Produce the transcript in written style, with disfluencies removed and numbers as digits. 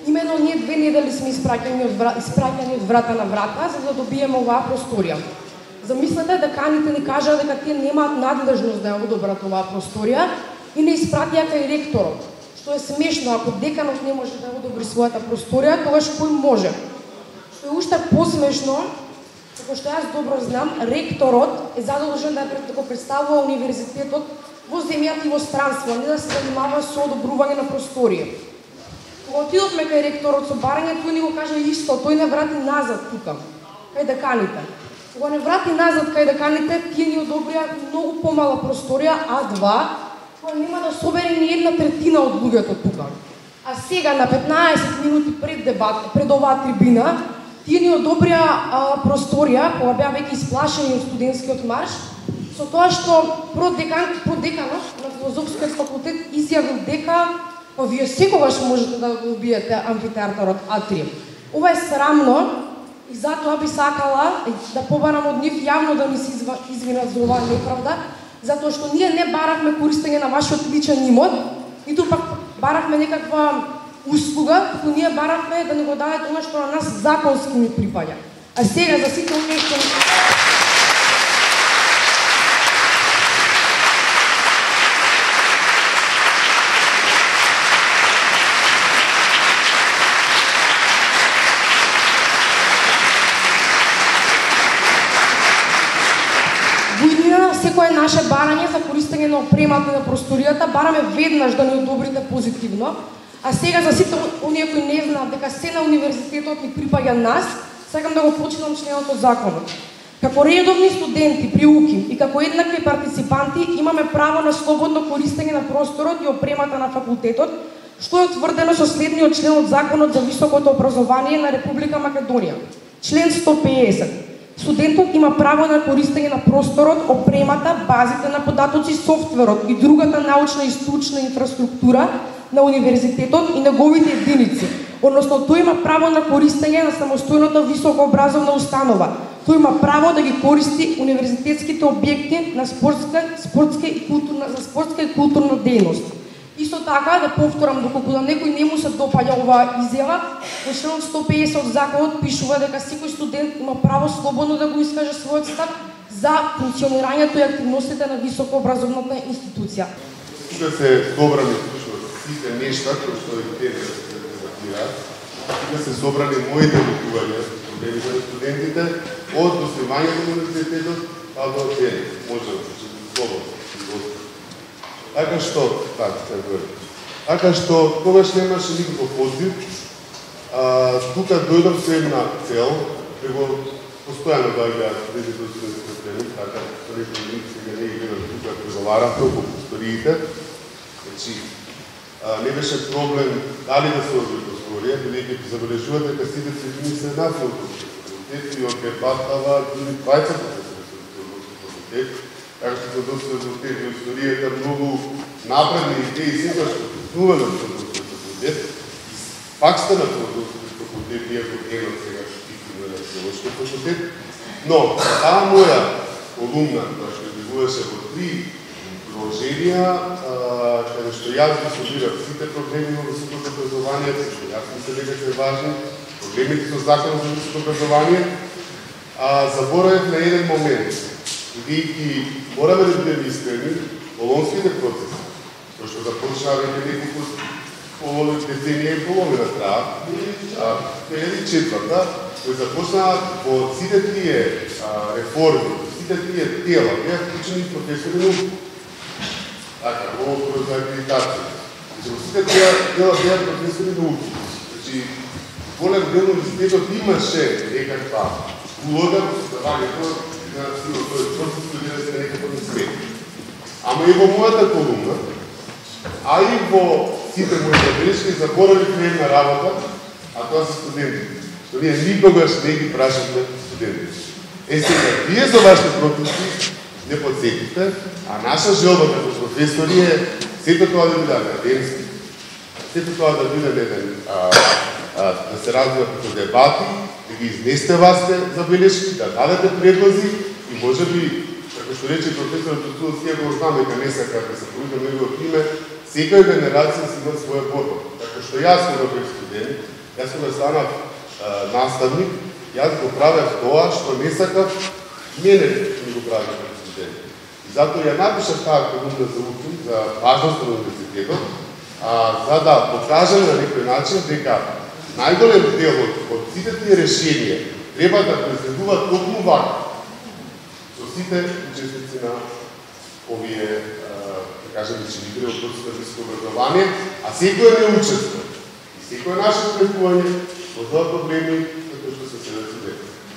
Именно ние 2 недели сме испраќани од врата на врата за да добиеме оваа просторија. Замислете да каните ни кажа дека тие немаат надлежност да ја одобрат оваа просторија и не испратија кај ректорот. Што е смешно, ако деканот не може да одобри својата просторија, тогаш кој може? Што е уште посмешно, како што јас добро знам, ректорот е задолжен да го представува универзитетот во земјата и во странство, не да се занимава со одобрување на просторија. Кога отидовме кај ректорот со барање, тој ни го кажа исто, тој не врати назад тука, кај деканите. Кога не врати назад кај деканите, тие ни одобрија многу помала просторија, А2, која нема да собере ни 1/3 од луѓето тука. А сега на 15 минути пред дебат, пред оваа трибина, тие ни одобрија просторија, кога беа веќе исплашени од студентскиот марш, со тоа што продеканот на филозофскиот факултет изјавил дека вие секогаш можете да го убиете амфитеатарот А3. Ова е срамно и затоа би сакала да побарам од нив јавно да ни се извинат за оваа неправда, затоа што ние не баравме користење на вашиот личен имот, ниту пак баравме некаква услуга, туку ние баравме да ни го дадете она што на нас законски ни припаѓа. А сега за сите оние што секое наше барање за користење на опремата на просторијата, бараме веднаш да ни одобрите позитивно, а сега за сите оние кои не знаат дека се на универзитетот ни припаѓа нас, сакам да го почитам членот од законот. Како редовни студенти при УКИ и како еднакви партиципанти имаме право на слободно користење на просторот и опремата на факултетот, што е утврдено со следниот член од Законот за високото образование на Република Македонија. Член 150. Студентот има право на користење на просторот, опремата, базите на податоци, софтверот и другата научна и стручна инфраструктура на универзитетот и неговите единици. Односно, тој има право на користење на самостојната високообразовна установа. Тој има право да ги користи универзитетските објекти на спортска и културна дејност. Исто така, да повторам, доколку да некој не му се допаѓа оваа изјава, во членот 150 од законот пишува дека секој студент има право слободно да го искаже својот став за функционирањето и активностите на високообразовната институција. Тука се собрани сите нешта кои што и те дебатираат. Тука се собрани моите викувања, проблемите на студентите, од основањето на универзитетот, па до ден. Може да се слободно. Така што, тогаш немаше никаков позив, тука дојдов со една цел, него постојано доаѓаат студентите од студентските трени, така, со некој лик сега не ги гледам тука, преговаравме околу просториите. Значи, не беше проблем дали да се одбори просторија, бидејќи забележувате дека сите трибини се еднакви од факултет и од дебатава, дури двајца факултет, така што се доста резултати од историјата многу напредни идеи секоја што пуснуваме од факултет, пак сте на факултет, иако едно сега стикнува на филолошкиот факултет, но таа моја колумна, која што излегуваше во 3 приложенија, каде што јас ги собирав сите проблеми во високото образование, што јас мислам дека се важни, проблемите со законот за високо образование, заборавев на еден момент, бидејќи мораме да бидеме искрени, болонските процеси, кои што започнаа веќе неколку деценија и половина траа, 2004-та, кои започнаа во сите тие реформи, сите тие тела, беа вклучени професори науки. Така, во за акредитација. Во сите тие тела беа професори науки. Значи, голем дел универзитетот имаше некаква улога во создавањето на тој процес кој да се некако не смети. Ама и во мојата колумна, а и во сите мои забелешки заборавивме една работа, а тоа се студентите. Што ние никогаш не ги прашавме студентите. Сега, вие за вашите протести не подсетите, а наша желба како професори е сето тоа да биде академски, сето тоа да биде да се развива како дебати, да ги изнесете вашите забелешки, да дадете предлози и може би, како што рече професорот Тутуловски, ја го знам дека не сака да се повикам неговото име, секоја генерација си има своја борба. Така што јас сум добар студент, Јас кога станав наставник, јас го правев тоа што не сакав мене ми го прави студенти. И затоа ја напишав таа колумна за УТУМ, за важност на универзитетот, за да покажам на некој начин дека најголем дел од сите тие решенија треба да преследуваат токму вака со сите учесници на овие, да кажем, ученици од процесот на високо образование, а секој не учества. И секој наше вклучување во тоа проблеми